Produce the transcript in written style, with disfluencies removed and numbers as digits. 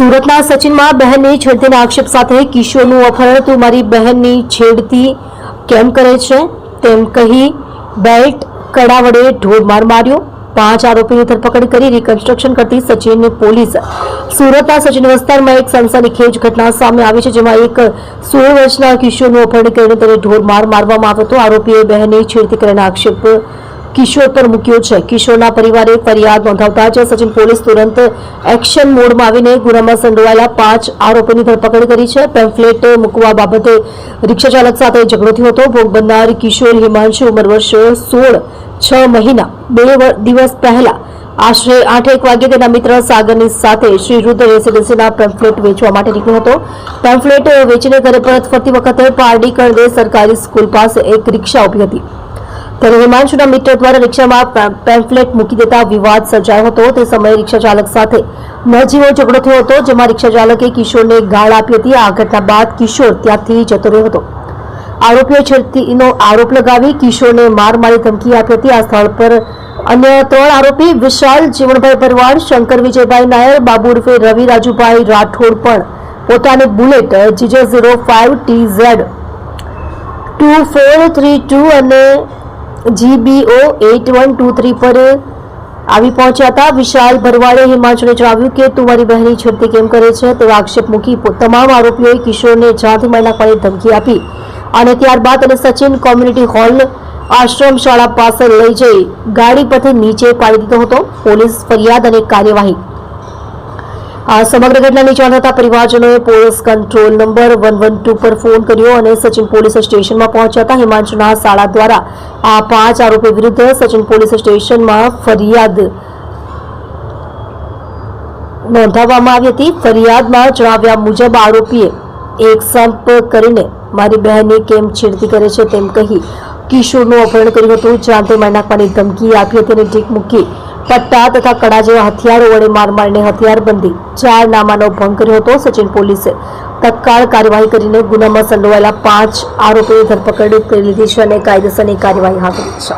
સુરતના સચિનમાં બહેનની છેડતીના આક્ષેપ સાથે કિશોરનું અપહરણ, તું મારી બહેનની છેડતી કેમ કરે છે તેમ કહી બેલ્ટ કડા વડે ઢોરમાર માર્યો। 5 આરોપીની ધરપકડ કરી રિકન્સ્ટ્રક્શન કરતી સચિન પોલીસ। સુરતના સચિન વિસ્તારમાં એક સનસનીખેજ ઘટના સામે આવી છે, જેમાં એક 16 વર્ષના કિશોરનું અપહરણ કરીને તેને ઢોરમાર મારવામાં આવ્યો હતો। આરોપીએ બહેનની છેડતી કરવાના આક્ષેપ કિશોર પર મૂક્યો છે। કિશોરના પરિવારે ફરિયાદ નોંધાવતા જ સચિન પોલીસ તુરંત એક્શન મોડમાં આવીને ગુનામાં સંડોવાયેલા 5 આરોપીની ધરપકડ કરી છે। પેમ્ફલેટ મૂકવા બાબતે રિક્ષા ચાલક સાથે ઝઘડો થયો હતો। ભોગ બનનાર કિશોર હિમાંશુ ઉંમર વર્ષ 16, 6 મહિના 2 દિવસ પહેલા આશરે 8:01 વાગે તેના મિત્ર સાગરની સાથે શ્રી રુદ્ર રેસીડેન્સીના પેમ્ફલેટ વેચવા માટે નીકળ્યો હતો। પેમ્ફલેટ વેચીને ઘરે પરત ફરતી વખતે પારડી કણદે સરકારી સ્કૂલ પાસે એક રિક્ષા ઉભી હતી, ત્યારે હિમાંશુના મિત્ર દ્વારા રિક્ષામાં પેમ્ફલેટ મૂકી દેતા વિવાદ સર્જાયો હતો। તે સમયે રિક્ષા ચાલક સાથે નજીવો ઝઘડો થયો હતો, જેમાં રિક્ષા ચાલકે કિશોરને ગાળ આપી હતી। આ ઘટના બાદ કિશોર ત્યાંથી જતો રહ્યો હતો। આરોપીએ છેડતીનો આરોપ લગાવી કિશોરને માર મારી ધમકી આપી હતી। આ સ્થળ પર અન્ય 3 આરોપી વિશાલ જીવણભાઈ ભરવાડ, શંકર વિજયભાઈ નાયર, બાબુ ઉર્ફે રવિ રાજુભાઈ રાઠોડ પણ પોતાની બુલેટ GJ05TZ 2432 અને GBO 8123 પર આવી પહોંચ્યા હતા। વિશાલ ભરવાડે હિમાંશુને જણાવ્યું કે તું મારી બહેનની છેડતી કેમ કરે છે તેવા આક્ષેપ મૂકી તમામ આરોપીઓએ કિશોરને જાનથી મારી નાખવાની ધમકી આપી અને ત્યારબાદ તેને સચિન કોમ્યુનિટી હોલ આશ્રમ શાળા પાસે લઈ જઈ ગાડી પરથી નીચે પાડી દીધો હતો। પોલીસ ફરિયાદ અને કાર્યવાહી। આ સમગ્ર ઘટનાની જાણ થતાં પરિવારજનોએ પોલીસ કંટ્રોલ નંબર 112 પર ફોન કર્યો અને સચિન પોલીસ સ્ટેશનમાં પહોંચ્યા હતા। હિમાંશુના શાળા દ્વારા આ 5 આરોપી વિરુદ્ધ સચિન પોલીસ સ્ટેશનમાં ફરિયાદ નોંધાવવામાં આવી હતી। ફરિયાદમાં જણાવ્યા મુજબ આરોપીએ એક સંપર્ક કરીને મારી બહેનની કેમ છેડતી કરે છે તેમ કહી કિશોરનું અપહરણ કર્યું હતું, જાનથી મારી નાખવાની ધમકી આપી હતી અને ઢીક મૂકી પટ્ટા તથા કડા જેવા હથિયારો વડે માર મારીને હથિયારબંધી જાહેરનામાનો ભંગ કર્યો હતો। સચિન પોલીસે તત્કાળ કાર્યવાહી કરીને ગુનામાં સંડોવાયેલા 5 આરોપીની ધરપકડ કરી લીધી છે અને કાયદેસરની કાર્યવાહી હાથ ધરી છે।